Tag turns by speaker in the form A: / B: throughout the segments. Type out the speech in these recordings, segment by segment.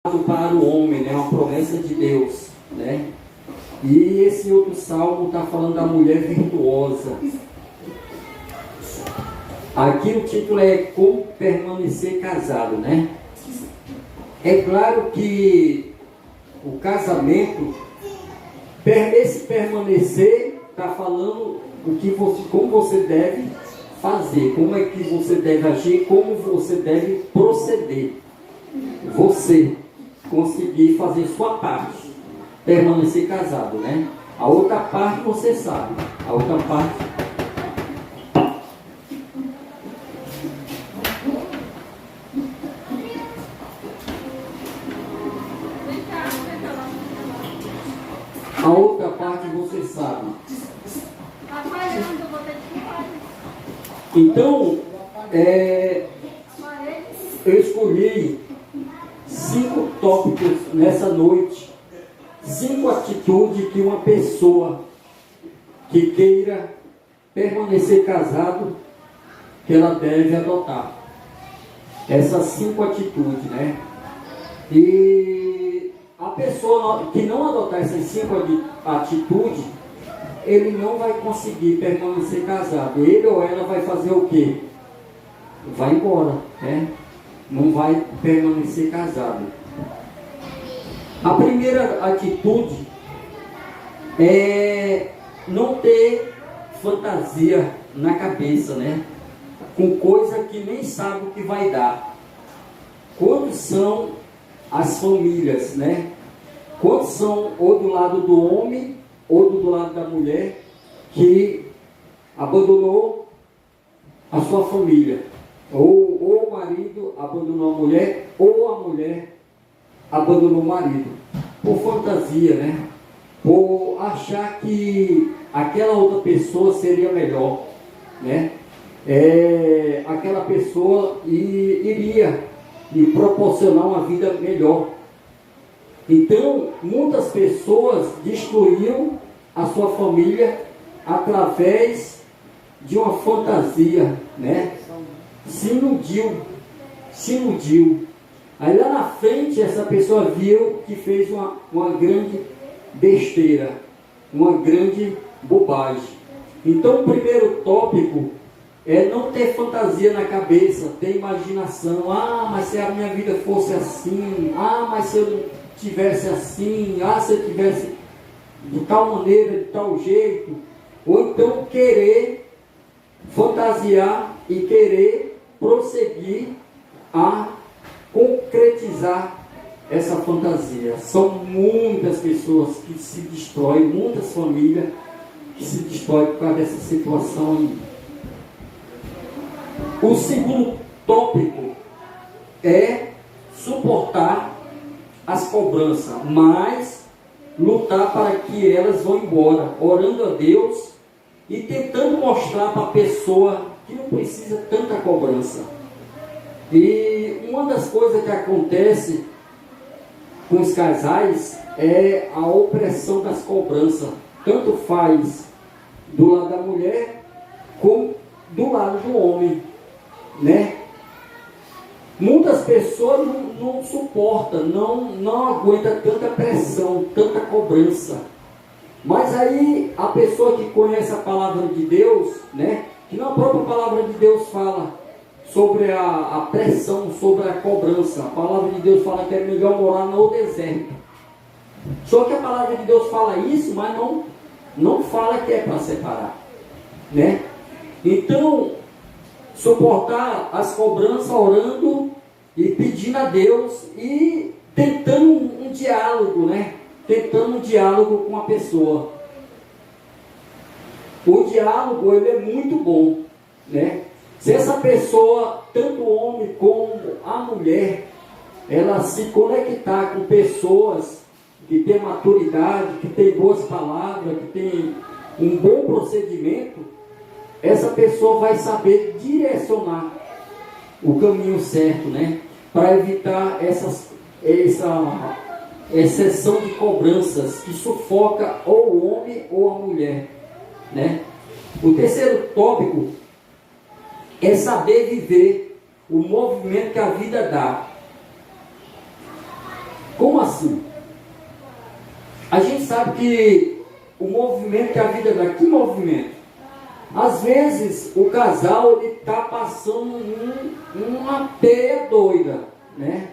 A: para o homem, né? Uma promessa de Deus, né? E esse outro salmo está falando da mulher virtuosa. Aqui o título é Como Permanecer Casado, né? É claro que o casamento, esse permanecer, está falando como você deve fazer, como é que você deve agir, como você deve proceder. Você conseguir fazer sua parte, permanecer casado, né? A outra parte você sabe, a outra parte você sabe. Então, eu escolhi 5 tópicos nessa noite, 5 atitudes que uma pessoa que queira permanecer casado, que ela deve adotar. Essas 5 atitudes, né? E a pessoa que não adotar essas 5 atitudes, ele não vai conseguir permanecer casado. Ele ou ela vai fazer o quê? Vai embora, né? Não vai permanecer casado. A primeira atitude é não ter fantasia na cabeça, né? Com coisa que nem sabe o que vai dar. Quantos são as famílias, né? Quantos são ou do lado do homem ou do lado da mulher que abandonou a sua família? Ou o marido abandonou a mulher, ou a mulher abandonou o marido. Por fantasia, né? Por achar que aquela outra pessoa seria melhor, né? Aquela pessoa iria lhe proporcionar uma vida melhor. Então, muitas pessoas destruíram a sua família através de uma fantasia, né? Se iludiu. Aí lá na frente essa pessoa viu que fez uma grande besteira, uma grande bobagem. Então o primeiro tópico é não ter fantasia na cabeça, ter imaginação. Mas se a minha vida fosse assim, mas se eu tivesse assim, se eu tivesse de tal maneira, de tal jeito. Ou então querer fantasiar e querer prosseguir a concretizar essa fantasia. São muitas pessoas que se destroem, muitas famílias que se destroem por causa dessa situação aí. O segundo tópico é suportar as cobranças, mas lutar para que elas vão embora, orando a Deus e tentando mostrar para a pessoa que não precisa tanta cobrança. E uma das coisas que acontece com os casais é a opressão das cobranças. Tanto faz do lado da mulher como do lado do homem, né? Muitas pessoas não suportam, não aguentam tanta pressão, tanta cobrança. Mas aí a pessoa que conhece a palavra de Deus, né? Que na própria palavra de Deus fala sobre a pressão, sobre a cobrança. A palavra de Deus fala que é melhor morar no deserto. Só que a palavra de Deus fala isso, mas não fala que é para separar, né? Então, suportar as cobranças orando e pedindo a Deus e tentando um diálogo, né? Tentando um diálogo com a pessoa. O diálogo, ele é muito bom, né? Se essa pessoa, tanto o homem como a mulher, ela se conectar com pessoas que têm maturidade, que têm boas palavras, que têm um bom procedimento, essa pessoa vai saber direcionar o caminho certo, né? Para evitar essa exceção de cobranças que sufoca ou o homem ou a mulher, né? O terceiro tópico é saber viver o movimento que a vida dá. Como assim? A gente sabe que o movimento que a vida dá, que movimento? Às vezes o casal está passando uma peia doida, né?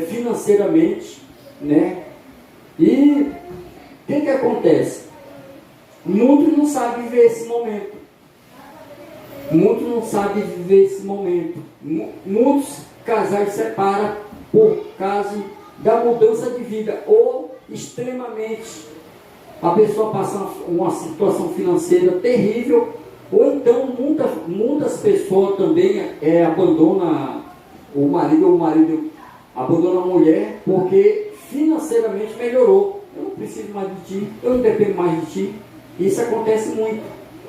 A: Financeiramente, né? E o que acontece? Muitos não sabem viver esse momento. Muitos não sabem viver esse momento. Muitos casais se separam por causa da mudança de vida, ou extremamente a pessoa passa uma situação financeira terrível, ou então muitas pessoas também abandonam o marido, ou o marido abandona a mulher porque financeiramente melhorou. Eu não preciso mais de ti, eu não dependo mais de ti. Isso acontece muito,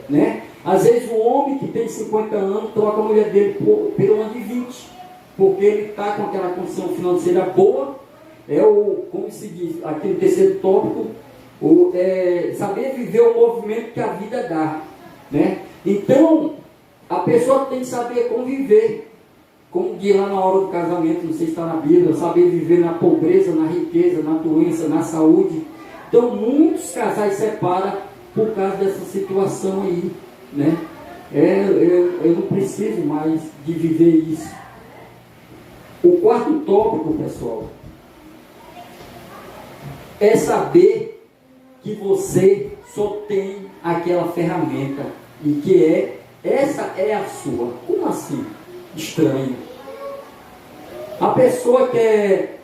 A: né? Às vezes o homem que tem 50 anos troca a mulher dele por uma de 20, porque ele está com aquela condição financeira boa. Como se diz, aquele terceiro tópico, saber viver o movimento que a vida dá, né? Então, a pessoa tem que saber conviver, como diz lá na hora do casamento, não sei se está na Bíblia, saber viver na pobreza, na riqueza, na doença, na saúde. Então, muitos casais separam por causa dessa situação aí, né? Eu não preciso mais de viver isso. O quarto tópico, pessoal, é saber que você só tem aquela ferramenta e que essa é a sua. Como assim? Estranho. A pessoa que é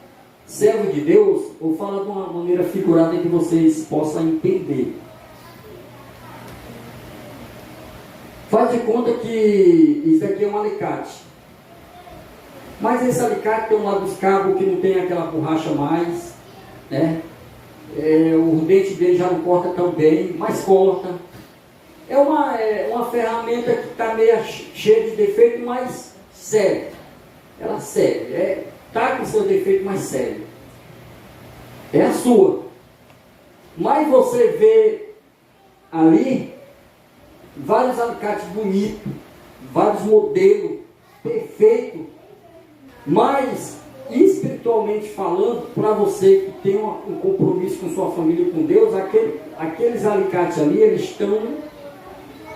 A: servo de Deus, vou falar de uma maneira figurada que vocês possam entender. Faz de conta que isso aqui é um alicate. Mas esse alicate tem um lado dos cabos que não tem aquela borracha mais, né? O dente dele já não corta tão bem, mas corta. É uma ferramenta que está meio cheia de defeito, mas serve. Ela serve. Está com seu defeito, mas serve. É a sua. Mas você vê ali vários alicates bonitos, vários modelos perfeitos, mas espiritualmente falando, para você que tem um compromisso com sua família e com Deus, aqueles alicates ali, eles estão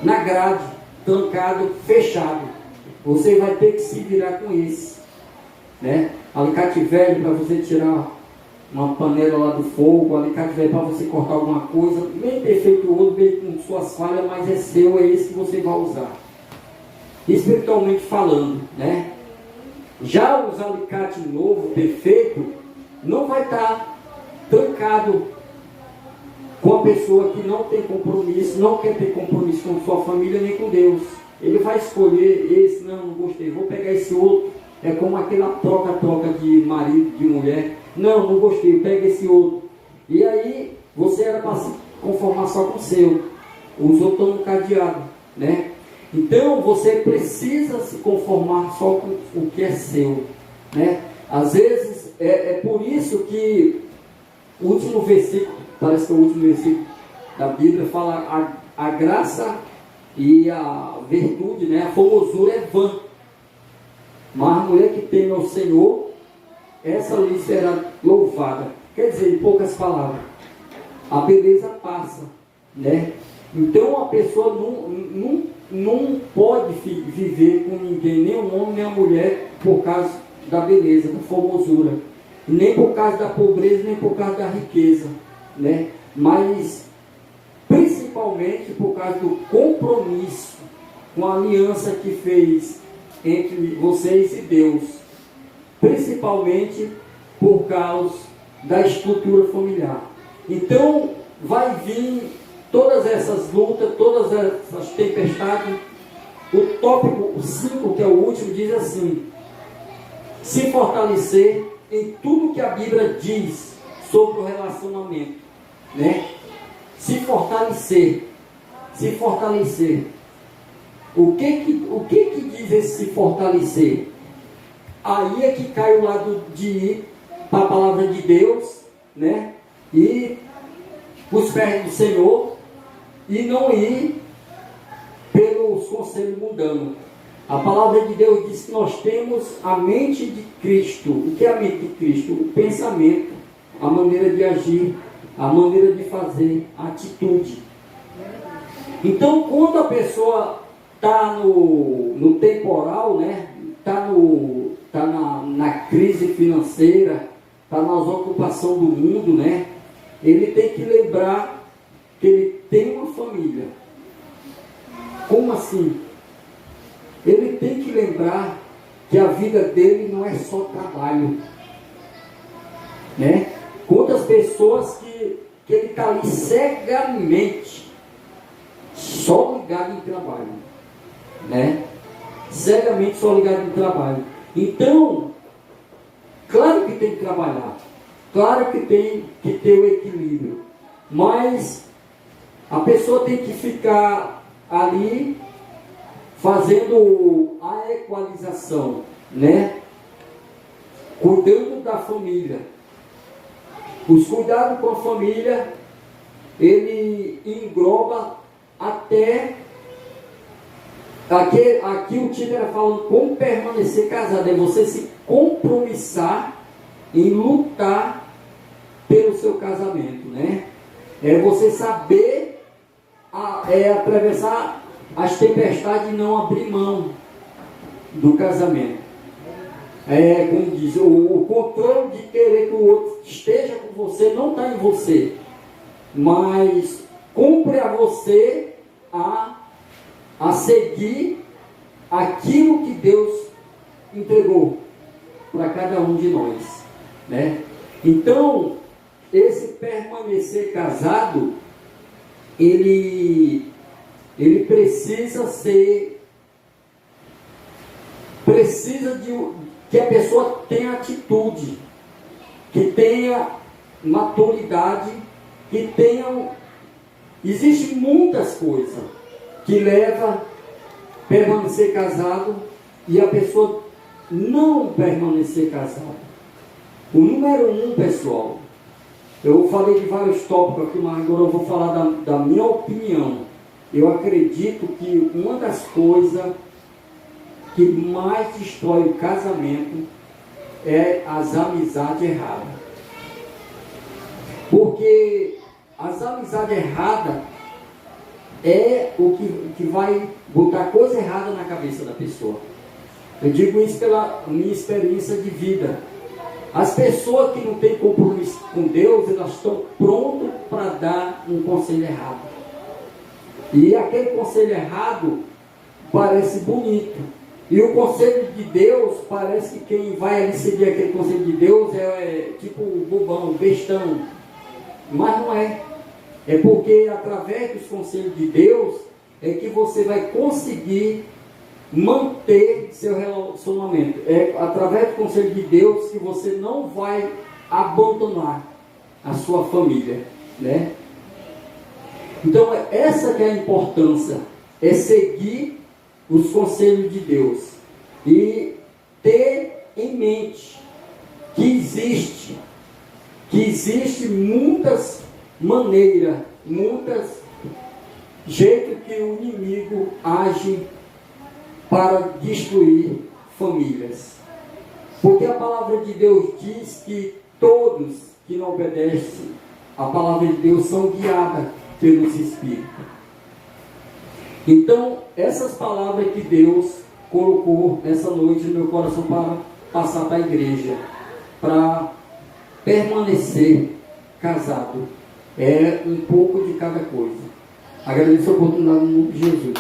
A: na grade, trancado, fechado. Você vai ter que se virar com esse, né? Alicate velho para você tirar uma panela lá do fogo, alicate velho para você cortar alguma coisa, bem defeituoso, bem com suas falhas, mas é seu, é esse que você vai usar. Espiritualmente falando, né? Já os alicates novo, perfeito, não vai estar trancado com a pessoa que não tem compromisso, não quer ter compromisso com sua família nem com Deus. Ele vai escolher esse, não gostei, vou pegar esse outro. É como aquela troca de marido, de mulher. Não gostei, pega esse outro. E aí, você era para se conformar só com o seu. Os outros estão no cadeado, né? Então, você precisa se conformar só com o que é seu, né? Às vezes, é por isso que o último versículo, parece que é o último versículo da Bíblia, fala a graça e a virtude, né? A formosura é vã. Mas a mulher que teme ao Senhor, essa lhe será louvada. Quer dizer, em poucas palavras, a beleza passa, né? Então a pessoa não pode viver com ninguém, nem o homem nem a mulher, por causa da beleza, da formosura, nem por causa da pobreza, nem por causa da riqueza, né? Mas principalmente por causa do compromisso com a aliança que fez entre vocês e Deus, principalmente por causa da estrutura familiar. Então vai vir todas essas lutas, todas essas tempestades. O tópico 5, que é o último, diz assim: se fortalecer em tudo que a Bíblia diz sobre o relacionamento, né? Se fortalecer. O que diz esse se fortalecer? Aí é que cai o lado de ir para a palavra de Deus, né? E os pés do Senhor, e não ir pelos conselhos mundanos. A palavra de Deus diz que nós temos a mente de Cristo. O que é a mente de Cristo? O pensamento, a maneira de agir, a maneira de fazer, a atitude. Então, quando a pessoa está no temporal, né? Está na crise financeira, está nas ocupações do mundo, né? Ele tem que lembrar que ele tem uma família. Como assim? Ele tem que lembrar que a vida dele não é só trabalho, né? Quantas pessoas que ele está ali cegamente, só ligado em trabalho, né? Cegamente só ligado em trabalho. Então, claro que tem que trabalhar, claro que tem que ter o equilíbrio, mas a pessoa tem que ficar ali fazendo a equalização, né? Cuidando da família. Os cuidados com a família, ele engloba até aqui o Tito era falando como permanecer casado, é você se compromissar em lutar pelo seu casamento, né? É você saber atravessar as tempestades e não abrir mão do casamento. Como diz, o controle de querer que o outro esteja com você não está em você, mas cumpre a você a seguir aquilo que Deus entregou para cada um de nós, né? Então, esse permanecer casado, ele precisa de que a pessoa tenha atitude, que tenha maturidade, que tenha... Existem muitas coisas que levam a permanecer casado e a pessoa não permanecer casado. O número 1, pessoal, eu falei de vários tópicos aqui, mas agora eu vou falar da minha opinião. Eu acredito que uma das coisas que mais destrói o casamento é as amizades erradas. Porque as amizades erradas é o que vai botar coisa errada na cabeça da pessoa. Eu digo isso pela minha experiência de vida. As pessoas que não têm compromisso com Deus, elas estão prontas para dar um conselho errado. E aquele conselho errado parece bonito. E o conselho de Deus, parece que quem vai ali seguir aquele conselho de Deus é tipo bobão, bestão. Mas não é. É porque através dos conselhos de Deus é que você vai conseguir manter seu relacionamento. É através do conselho de Deus que você não vai abandonar a sua família, né? Então essa que é a importância, é seguir os conselhos de Deus e ter em mente que existe muitas maneiras, muitas jeitos que o inimigo age para destruir famílias. Porque a palavra de Deus diz que todos que não obedecem a palavra de Deus são guiados pelos Espíritos. Então, essas palavras que Deus colocou nessa noite no meu coração para passar para a igreja, para permanecer casado, é um pouco de cada coisa. Agradeço a oportunidade no nome de Jesus.